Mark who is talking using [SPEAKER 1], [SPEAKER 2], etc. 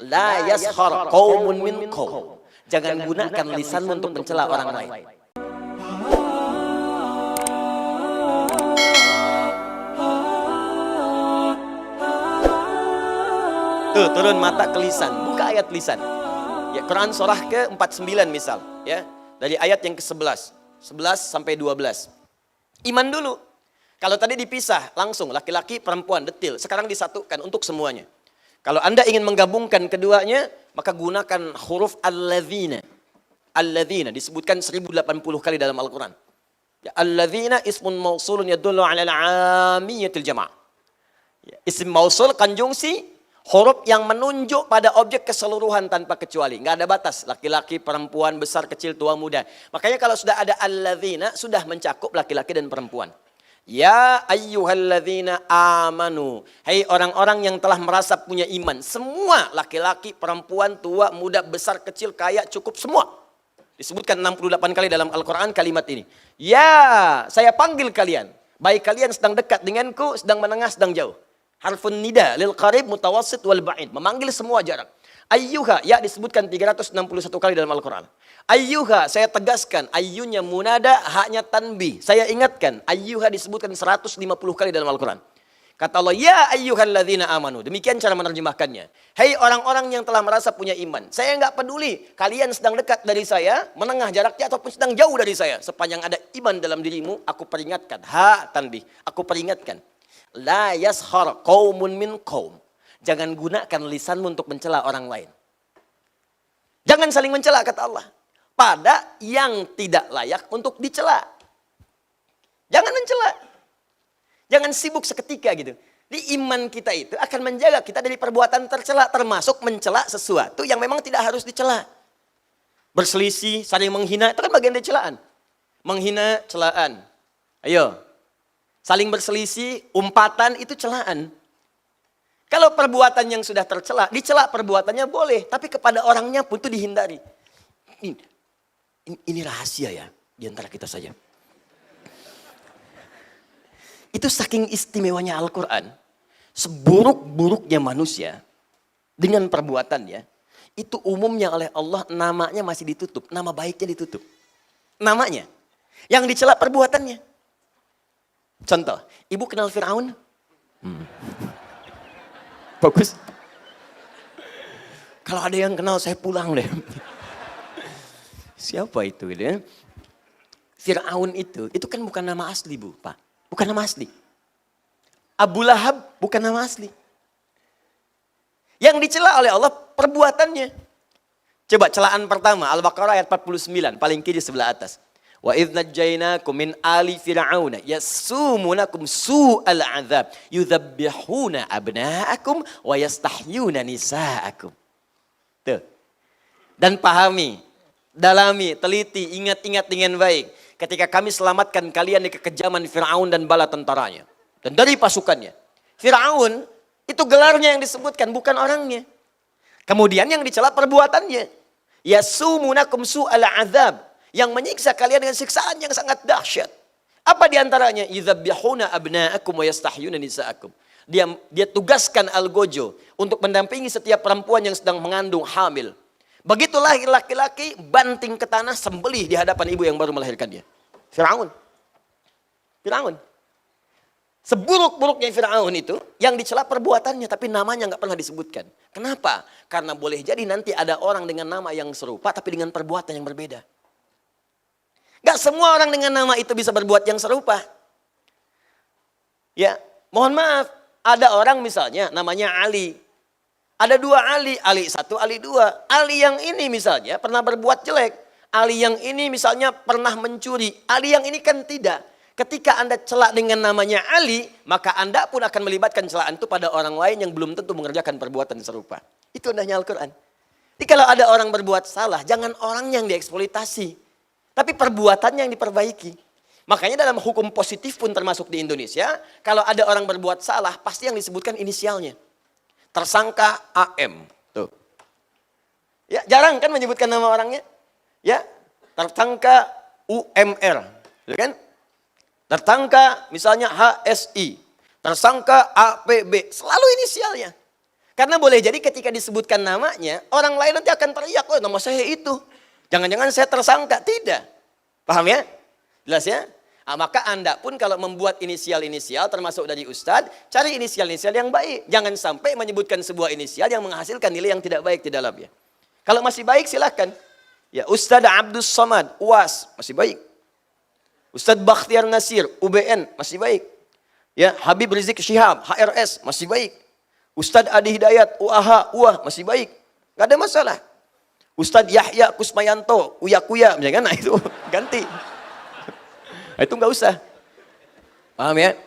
[SPEAKER 1] La yaskhar qaumun min qaum. Jangan gunakan lisanmu untuk mencela orang lain. Tuh, turun mata ke lisan, buka ayat lisan. Ya, Quran surah ke-49 misal, ya. Dari ayat yang ke-11, 11 sampai 12. Iman dulu. Kalau tadi dipisah langsung laki-laki, perempuan, detil. Sekarang disatukan untuk semuanya. Kalau Anda ingin menggabungkan keduanya, maka gunakan huruf alladzina. Alladzina disebutkan 1080 kali dalam Al-Quran. Ya, alladzina ismun mausulun yadullu ala al-'amiyatil jama'. Ya, isim mausul konjungsi huruf yang menunjuk pada objek keseluruhan tanpa kecuali. Nggak ada batas. Laki-laki, perempuan, besar, kecil, tua, muda. Makanya kalau sudah ada alladzina, sudah mencakup laki-laki dan perempuan. Ya ayyuhalladzina amanu. Hai orang-orang yang telah merasa punya iman. Semua laki-laki, perempuan, tua, muda, besar, kecil, kaya, cukup semua. Disebutkan 68 kali dalam Al-Quran kalimat ini. Ya, saya panggil kalian. Baik kalian sedang dekat denganku, sedang menengah, sedang jauh. Harfun nida lil qarib mutawassit wal ba'id. Memanggil semua jarak. Ayyuha, ya disebutkan 361 kali dalam Al-Quran. Ayyuha, saya tegaskan. Ayyunya munada, haknya tanbih. Saya ingatkan. Ayyuha disebutkan 150 kali dalam Al-Quran. Kata Allah, ya ayyuhalladzina amanu. Demikian cara menerjemahkannya. Hei orang-orang yang telah merasa punya iman. Saya enggak peduli. Kalian sedang dekat dari saya, menengah jaraknya ataupun sedang jauh dari saya. Sepanjang ada iman dalam dirimu, aku peringatkan. Ha tanbih, aku peringatkan. La yaskhar qaumun min qaum. Jangan gunakan lisanmu untuk mencela orang lain. Jangan saling mencela kata Allah. Pada yang tidak layak untuk dicela. Jangan mencela. Jangan sibuk seketika gitu. Di iman kita itu akan menjaga kita dari perbuatan tercela. Termasuk mencela sesuatu yang memang tidak harus dicela. Berselisih, saling menghina, itu kan bagian dari celaan. Menghina, celaan. Ayo. Saling berselisih, umpatan itu celaan. Kalau perbuatan yang sudah tercela, dicela perbuatannya boleh. Tapi kepada orangnya pun itu dihindari. Ini rahasia ya, di antara kita saja. Itu saking istimewanya Al-Quran. Seburuk-buruknya manusia, dengan perbuatannya, itu umumnya oleh Allah namanya masih ditutup. Nama baiknya ditutup. Namanya. Yang dicela perbuatannya. Contoh, ibu kenal Fir'aun? Bagus. Kalau ada yang kenal saya pulang deh. Siapa itu gitu ya? Fir'aun itu kan bukan nama asli Bu, Pak. Bukan nama asli. Abu Lahab bukan nama asli. Yang dicela oleh Allah perbuatannya. Coba celaan pertama, Al-Baqarah ayat 49, paling kiri sebelah atas. Wa idz najjaynakum min ali fir'auna yasumunakum su'al 'adzab yudzabbihuna abna'akum wa yastahyuna nisa'akum. Tuh. Dan pahami, dalami, teliti, ingat-ingat dengan baik. Ketika kami selamatkan kalian dari kekejaman Fir'aun dan bala tentaranya. Dan dari pasukannya. Fir'aun itu gelarnya yang disebutkan, bukan orangnya. Kemudian yang dicela perbuatannya. Yasumunakum su'al 'adzab. Yang menyiksa kalian dengan siksaan yang sangat dahsyat. Apa diantaranya? Yudzabbihuna abna'akum wa yastahyuna nisa'akum. Dia tugaskan algojo untuk mendampingi setiap perempuan yang sedang mengandung hamil. Begitu lahir laki-laki, banting ke tanah, sembelih di hadapan ibu yang baru melahirkan dia. Fir'aun. Fir'aun. Seburuk-buruknya Fir'aun itu, yang dicela perbuatannya, tapi namanya nggak pernah disebutkan. Kenapa? Karena boleh jadi nanti ada orang dengan nama yang serupa, tapi dengan perbuatan yang berbeda. Gak semua orang dengan nama itu bisa berbuat yang serupa. Ya, mohon maaf. Ada orang misalnya namanya Ali. Ada dua Ali. Ali satu, Ali dua. Ali yang ini misalnya pernah berbuat jelek. Ali yang ini misalnya pernah mencuri. Ali yang ini kan tidak. Ketika Anda celak dengan namanya Ali, maka Anda pun akan melibatkan celaan itu pada orang lain yang belum tentu mengerjakan perbuatan serupa. Itu indahnya Al-Quran. Jadi kalau ada orang berbuat salah, jangan orang yang dieksploitasi. Tapi perbuatannya yang diperbaiki. Makanya dalam hukum positif pun termasuk di Indonesia, kalau ada orang berbuat salah, pasti yang disebutkan inisialnya. Tersangka AM. Tuh. Ya, jarang kan menyebutkan nama orangnya? Ya, tersangka UMR. Ya kan? Tersangka misalnya HSI. Tersangka APB. Selalu inisialnya. Karena boleh jadi ketika disebutkan namanya, orang lain nanti akan teriak, oh nama saya itu. Jangan-jangan saya tersangka. Tidak. Paham ya? Jelas ya? Nah, maka Anda pun kalau membuat inisial-inisial termasuk dari Ustadz, cari inisial-inisial yang baik. Jangan sampai menyebutkan sebuah inisial yang menghasilkan nilai yang tidak baik di dalamnya. Kalau masih baik silahkan. Ya, Ustadz Abdus Somad, UAS, masih baik. Ustadz Bakhtiar Nasir, UBN, masih baik. Ya, Habib Rizik Syihab, HRS, masih baik. Ustadz Adi Hidayat, UAH, UAH, masih baik. Gak ada masalah. Ustadz Yahya Kusmayanto, Uya-Kuya, misalkan, nah itu ganti. Nah, itu nggak usah. Paham ya?